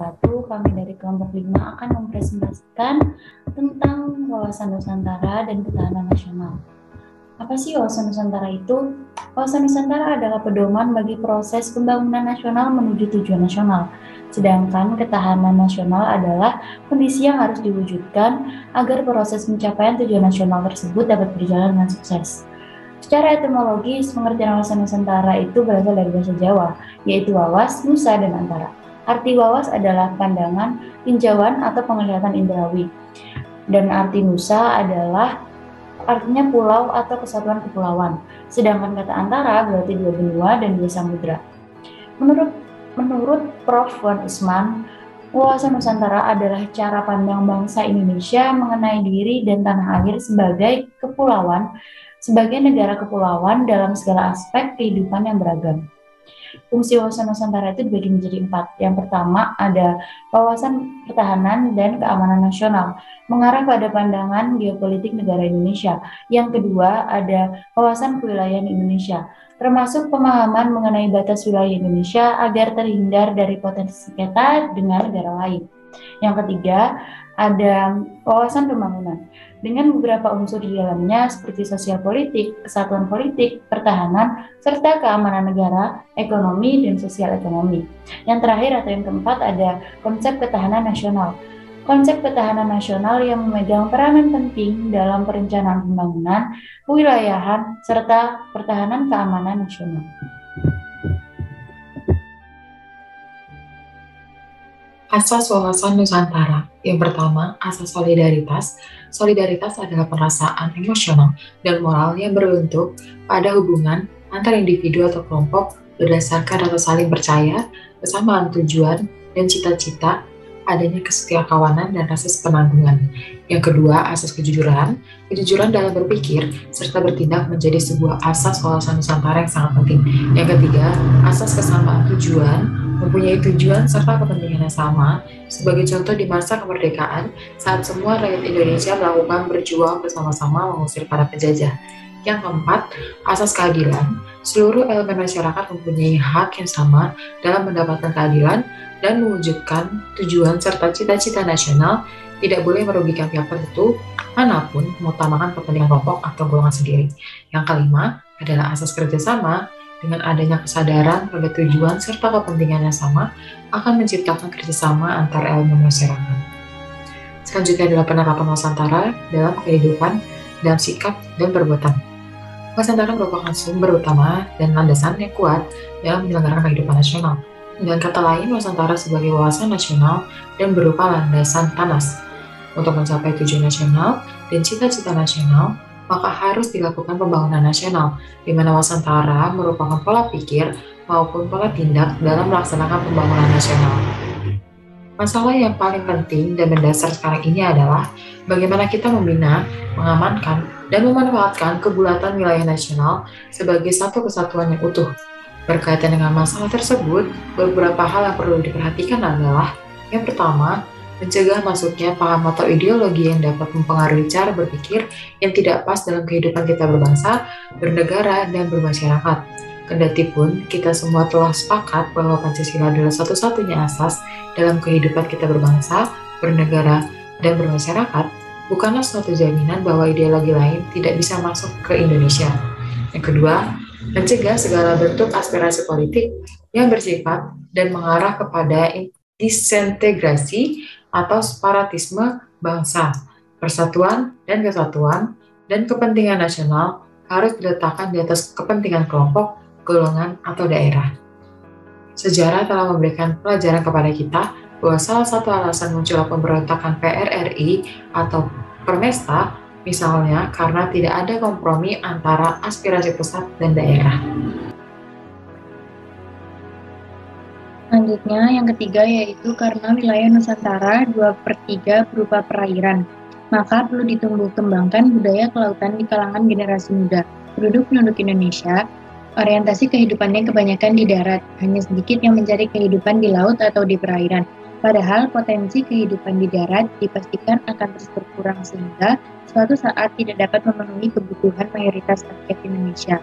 wabarakatuh. Kami dari kelompok 5 akan mempresentasikan tentang wawasan Nusantara dan ketahanan nasional. Apa sih wawasan Nusantara itu? Wawasan Nusantara adalah pedoman bagi proses pembangunan nasional menuju tujuan nasional. Sedangkan ketahanan nasional adalah kondisi yang harus diwujudkan agar proses pencapaian tujuan nasional tersebut dapat berjalan dengan sukses. Secara etimologis, pengertian wawasan Nusantara itu berasal dari bahasa Jawa, yaitu wawas, nusa, dan antara. Arti wawas adalah pandangan, tinjauan, atau penglihatan indrawi. Dan arti nusa adalah artinya pulau atau kesatuan kepulauan. Sedangkan kata antara berarti dua benua dan dua samudra. Menurut Prof. Wan Usman, wawasan Nusantara adalah cara pandang bangsa Indonesia mengenai diri dan tanah air sebagai kepulauan, sebagai negara kepulauan dalam segala aspek kehidupan yang beragam. Fungsi wawasan Nusantara itu dibagi menjadi 4. Yang pertama ada wawasan pertahanan dan keamanan nasional, mengarah pada pandangan geopolitik negara Indonesia. Yang kedua ada wawasan kewilayahan Indonesia, termasuk pemahaman mengenai batas wilayah Indonesia agar terhindar dari potensi sengketa dengan negara lain. Yang ketiga ada wawasan pembangunan, dengan beberapa unsur di dalamnya seperti sosial politik, kesatuan politik, pertahanan, serta keamanan negara, ekonomi, dan sosial ekonomi. Yang terakhir atau yang keempat ada konsep ketahanan nasional. Konsep ketahanan nasional yang memegang peranan penting dalam perencanaan pembangunan, kewilayahan, serta pertahanan keamanan nasional. Asas wawasan Nusantara. Yang pertama, asas solidaritas. Solidaritas adalah perasaan emosional dan moral yang berbentuk pada hubungan antar individu atau kelompok berdasarkan rasa saling percaya, kesamaan tujuan, dan cita-cita, adanya kesetiakawanan dan rasa penanggungan. Yang kedua, asas kejujuran. Kejujuran dalam berpikir serta bertindak menjadi sebuah asas wawasan Nusantara yang sangat penting. Yang ketiga, asas kesamaan tujuan, mempunyai tujuan serta kepentingan yang sama. Sebagai contoh di masa kemerdekaan, saat semua rakyat Indonesia melakukan berjuang bersama-sama mengusir para penjajah. Yang keempat, asas keadilan. Seluruh elemen masyarakat mempunyai hak yang sama dalam mendapatkan keadilan dan mewujudkan tujuan serta cita-cita nasional, tidak boleh merugikan pihak tertentu manapun, mengutamakan kepentingan kelompok atau golongan sendiri. Yang kelima adalah asas kerjasama. Dengan adanya kesadaran pada tujuan serta kepentingan yang sama akan menciptakan kerjasama antar elemen masyarakat. Selanjutnya adalah penerapan Nusantara dalam kehidupan, dalam sikap, dan perbuatan. Nusantara merupakan sumber utama dan landasan yang kuat dalam menyelenggarakan kehidupan nasional. Dengan kata lain, Nusantara sebagai wawasan nasional dan berupa landasan panas. Untuk mencapai tujuan nasional dan cita-cita nasional, maka harus dilakukan pembangunan nasional, di mana Nusantara merupakan pola pikir maupun pola tindak dalam melaksanakan pembangunan nasional. Masalah yang paling penting dan mendasar sekarang ini adalah bagaimana kita membina, mengamankan, dan memanfaatkan kebulatan wilayah nasional sebagai satu kesatuan yang utuh. Berkaitan dengan masalah tersebut, beberapa hal yang perlu diperhatikan adalah yang pertama, mencegah masuknya paham atau ideologi yang dapat mempengaruhi cara berpikir yang tidak pas dalam kehidupan kita berbangsa, bernegara, dan bermasyarakat. Kendati pun kita semua telah sepakat bahwa Pancasila adalah satu-satunya asas dalam kehidupan kita berbangsa, bernegara, dan bermasyarakat, bukanlah suatu jaminan bahwa ideologi lain tidak bisa masuk ke Indonesia. Yang kedua, mencegah segala bentuk aspirasi politik yang bersifat dan mengarah kepada disintegrasi atau separatisme bangsa. Persatuan dan kesatuan dan kepentingan nasional harus diletakkan di atas kepentingan kelompok, golongan, atau daerah. Sejarah telah memberikan pelajaran kepada kita bahwa salah satu alasan munculnya pemberontakan PRRI atau Permesta misalnya karena tidak ada kompromi antara aspirasi pusat dan daerah. Selanjutnya, yang ketiga yaitu karena wilayah Nusantara 2/3 berupa perairan, maka perlu ditumbuh kembangkan budaya kelautan di kalangan generasi muda. Penduduk Indonesia, orientasi kehidupannya kebanyakan di darat, hanya sedikit yang mencari kehidupan di laut atau di perairan. Padahal potensi kehidupan di darat dipastikan akan terus berkurang sehingga suatu saat tidak dapat memenuhi kebutuhan mayoritas rakyat Indonesia.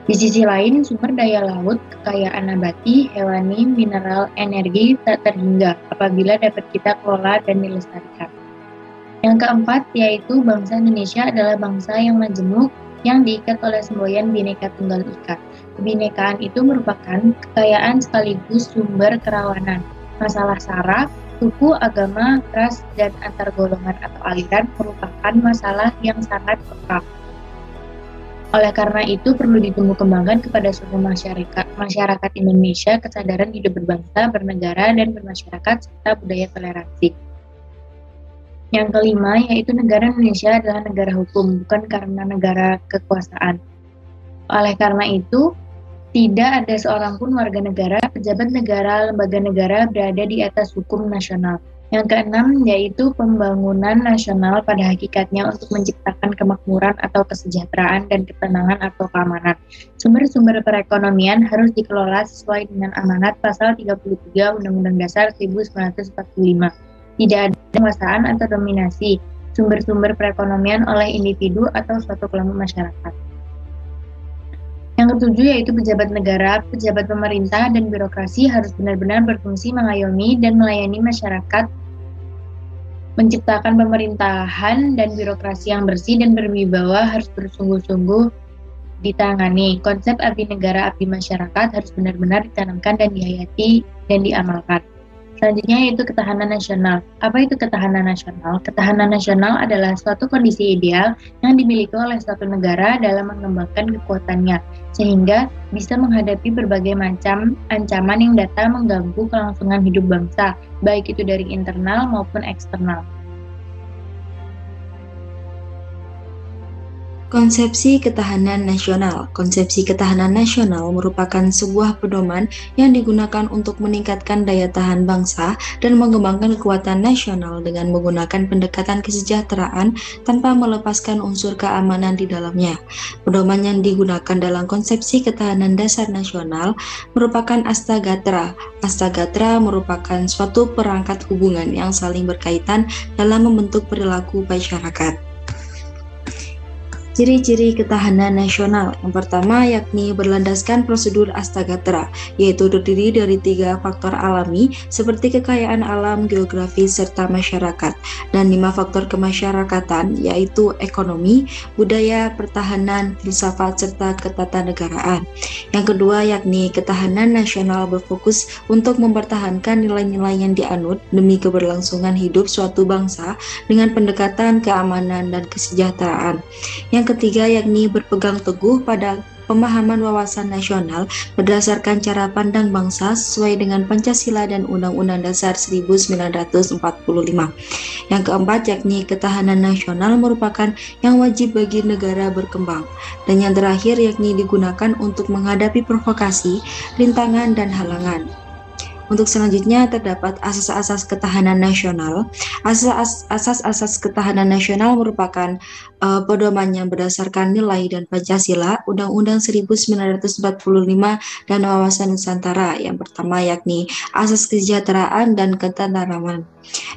Di sisi lain, sumber daya laut, kekayaan nabati, hewani, mineral, energi tak terhingga apabila dapat kita kelola dan dilestarikan. Yang keempat, yaitu bangsa Indonesia adalah bangsa yang majemuk yang diikat oleh semboyan Bhinneka Tunggal Ika. Kebinekaan itu merupakan kekayaan sekaligus sumber kerawanan. Masalah sara, suku, agama, ras, dan antar golongan atau aliran merupakan masalah yang sangat peka. Oleh karena itu, perlu ditumbuh kembangkan kepada seluruh masyarakat Indonesia kesadaran hidup berbangsa, bernegara, dan bermasyarakat, serta budaya toleransi. Yang kelima, yaitu negara Indonesia adalah negara hukum, bukan karena negara kekuasaan. Oleh karena itu, tidak ada seorang pun warga negara, pejabat negara, lembaga negara berada di atas hukum nasional. Yang keenam, yaitu pembangunan nasional pada hakikatnya untuk menciptakan kemakmuran atau kesejahteraan dan ketenangan atau keamanan. Sumber-sumber perekonomian harus dikelola sesuai dengan amanat pasal 33 Undang-Undang Dasar 1945. Tidak ada penguasaan atau dominasi sumber-sumber perekonomian oleh individu atau suatu kelompok masyarakat. Yang ketujuh, yaitu pejabat negara, pejabat pemerintah, dan birokrasi harus benar-benar berfungsi mengayomi dan melayani masyarakat, menciptakan pemerintahan dan birokrasi yang bersih dan berwibawa harus bersungguh-sungguh ditangani. Konsep abdi negara, abdi masyarakat harus benar-benar ditanamkan dan dihayati dan diamalkan. Selanjutnya yaitu ketahanan nasional. Apa itu ketahanan nasional? Ketahanan nasional adalah suatu kondisi ideal yang dimiliki oleh suatu negara dalam mengembangkan kekuatannya, sehingga bisa menghadapi berbagai macam ancaman yang datang mengganggu kelangsungan hidup bangsa, baik itu dari internal maupun eksternal. Konsepsi ketahanan nasional. Konsepsi ketahanan nasional merupakan sebuah pedoman yang digunakan untuk meningkatkan daya tahan bangsa dan mengembangkan kekuatan nasional dengan menggunakan pendekatan kesejahteraan tanpa melepaskan unsur keamanan di dalamnya. Pedoman yang digunakan dalam konsepsi ketahanan dasar nasional merupakan Astagatra. Astagatra merupakan suatu perangkat hubungan yang saling berkaitan dalam membentuk perilaku masyarakat. Ciri-ciri ketahanan nasional. Yang pertama yakni berlandaskan prosedur Astagatra, yaitu terdiri dari 3 faktor alami seperti kekayaan alam, geografis, serta masyarakat, dan 5 faktor kemasyarakatan yaitu ekonomi, budaya, pertahanan, filsafat, serta ketatanegaraan. Yang kedua yakni ketahanan nasional berfokus untuk mempertahankan nilai-nilai yang dianut demi keberlangsungan hidup suatu bangsa dengan pendekatan keamanan dan kesejahteraan. Yang ketiga yakni berpegang teguh pada pemahaman wawasan nasional berdasarkan cara pandang bangsa sesuai dengan Pancasila dan Undang-Undang Dasar 1945. Yang keempat yakni ketahanan nasional merupakan yang wajib bagi negara berkembang. Dan yang terakhir yakni digunakan untuk menghadapi provokasi, rintangan, dan halangan. Untuk selanjutnya terdapat asas-asas ketahanan nasional. Asas-asas ketahanan nasional merupakan pedoman yang berdasarkan nilai dan Pancasila, Undang-Undang 1945, dan wawasan Nusantara. Yang pertama yakni asas kesejahteraan dan ketentraman.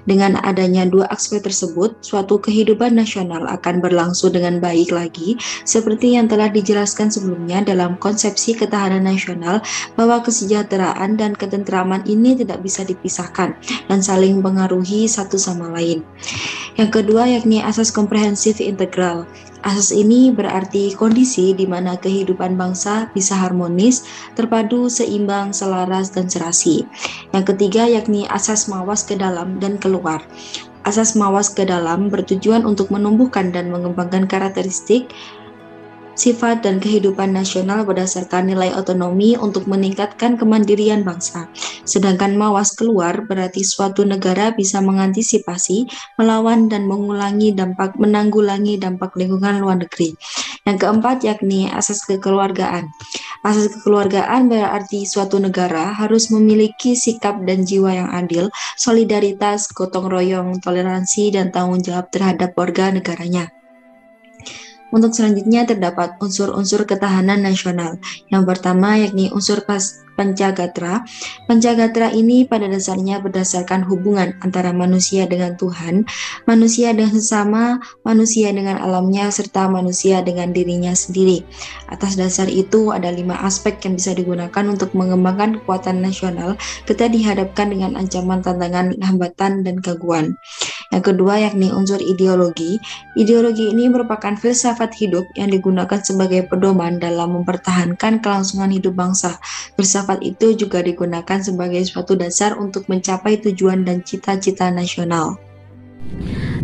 Dengan adanya 2 aspek tersebut, suatu kehidupan nasional akan berlangsung dengan baik lagi, seperti yang telah dijelaskan sebelumnya dalam konsepsi ketahanan nasional, bahwa kesejahteraan dan ketentraman ini tidak bisa dipisahkan dan saling mengaruhi satu sama lain. Yang kedua yakni asas komprehensif integral. Asas ini berarti kondisi di mana kehidupan bangsa bisa harmonis, terpadu, seimbang, selaras, dan serasi. Yang ketiga yakni asas mawas ke dalam dan keluar. Asas mawas ke dalam bertujuan untuk menumbuhkan dan mengembangkan karakteristik, sifat, dan kehidupan nasional berdasarkan nilai otonomi untuk meningkatkan kemandirian bangsa. Sedangkan mawas keluar berarti suatu negara bisa mengantisipasi, melawan, dan menanggulangi dampak lingkungan luar negeri. Yang keempat yakni asas kekeluargaan. Asas kekeluargaan berarti suatu negara harus memiliki sikap dan jiwa yang adil, solidaritas, gotong royong, toleransi, dan tanggung jawab terhadap warga negaranya. Untuk selanjutnya terdapat unsur-unsur ketahanan nasional. Yang pertama yakni unsur Pancagatra. Pancagatra ini pada dasarnya berdasarkan hubungan antara manusia dengan Tuhan, manusia dengan sesama, manusia dengan alamnya, serta manusia dengan dirinya sendiri. Atas dasar itu ada 5 aspek yang bisa digunakan untuk mengembangkan kekuatan nasional ketika dihadapkan dengan ancaman, tantangan, hambatan, dan gangguan. Yang kedua yakni unsur ideologi. Ideologi ini merupakan filsafat hidup yang digunakan sebagai pedoman dalam mempertahankan kelangsungan hidup bangsa. Filsafat itu juga digunakan sebagai suatu dasar untuk mencapai tujuan dan cita-cita nasional.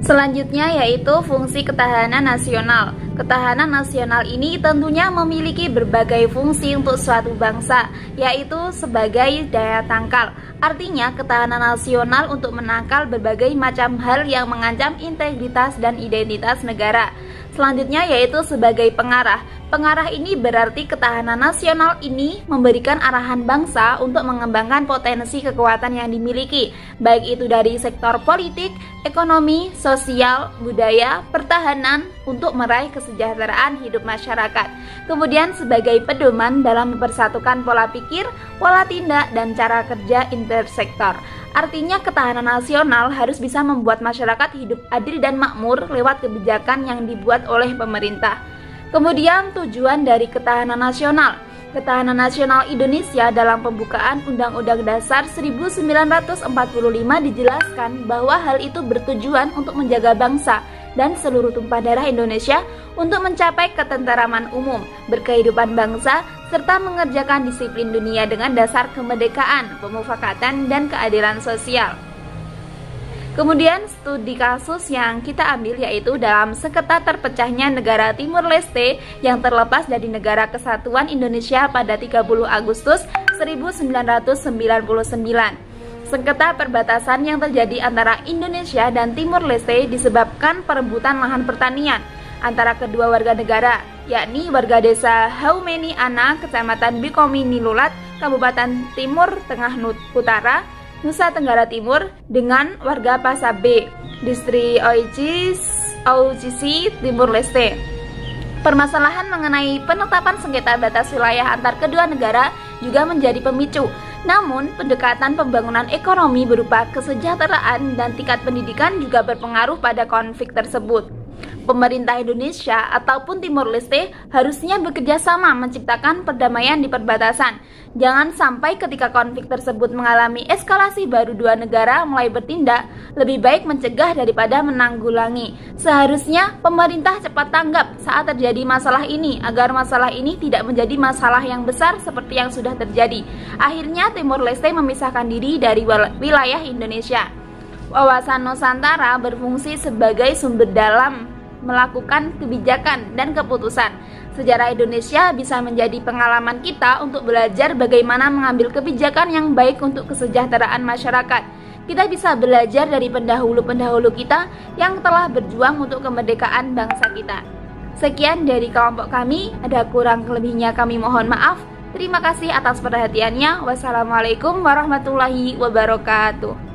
Selanjutnya yaitu fungsi ketahanan nasional. Ketahanan nasional ini tentunya memiliki berbagai fungsi untuk suatu bangsa, yaitu sebagai daya tangkal. Artinya ketahanan nasional untuk menangkal berbagai macam hal yang mengancam integritas dan identitas negara. Selanjutnya yaitu sebagai pengarah. Pengarah ini berarti ketahanan nasional ini memberikan arahan bangsa untuk mengembangkan potensi kekuatan yang dimiliki, baik itu dari sektor politik, ekonomi, sosial, budaya, pertahanan, untuk meraih kesejahteraan hidup masyarakat. Kemudian sebagai pedoman dalam mempersatukan pola pikir, pola tindak, dan cara kerja intersektor. Artinya ketahanan nasional harus bisa membuat masyarakat hidup adil dan makmur lewat kebijakan yang dibuat oleh pemerintah. Kemudian tujuan dari ketahanan nasional. Ketahanan nasional Indonesia dalam pembukaan Undang-Undang Dasar 1945 dijelaskan bahwa hal itu bertujuan untuk menjaga bangsa dan seluruh tumpah darah Indonesia untuk mencapai ketenteraman umum, berkehidupan bangsa, serta mengerjakan disiplin dunia dengan dasar kemerdekaan, pemufakatan, dan keadilan sosial. Kemudian studi kasus yang kita ambil yaitu dalam sengketa terpecahnya negara Timur Leste yang terlepas dari Negara Kesatuan Indonesia pada 30 Agustus 1999. Sengketa perbatasan yang terjadi antara Indonesia dan Timur Leste disebabkan perebutan lahan pertanian antara kedua warga negara, yakni warga desa Haumeni Ana, Kecamatan Bikomi Nilulat, Kabupaten Timur Tengah Utara, Nusa Tenggara Timur, dengan warga Pasabe, Distrik Aucisi, Timur Leste. Permasalahan mengenai penetapan sengketa batas wilayah antar kedua negara juga menjadi pemicu. Namun, pendekatan pembangunan ekonomi berupa kesejahteraan dan tingkat pendidikan juga berpengaruh pada konflik tersebut. Pemerintah Indonesia ataupun Timur Leste harusnya bekerja sama menciptakan perdamaian di perbatasan. Jangan sampai ketika konflik tersebut mengalami eskalasi baru dua negara mulai bertindak, lebih baik mencegah daripada menanggulangi. Seharusnya pemerintah cepat tanggap saat terjadi masalah ini agar masalah ini tidak menjadi masalah yang besar seperti yang sudah terjadi. Akhirnya Timur Leste memisahkan diri dari wilayah Indonesia. Wawasan Nusantara berfungsi sebagai sumber dalam melakukan kebijakan dan keputusan. Sejarah Indonesia bisa menjadi pengalaman kita untuk belajar bagaimana mengambil kebijakan yang baik untuk kesejahteraan masyarakat. Kita bisa belajar dari pendahulu-pendahulu kita yang telah berjuang untuk kemerdekaan bangsa kita. Sekian dari kelompok kami, ada kurang lebihnya kami mohon maaf. Terima kasih atas perhatiannya. Wassalamualaikum warahmatullahi wabarakatuh.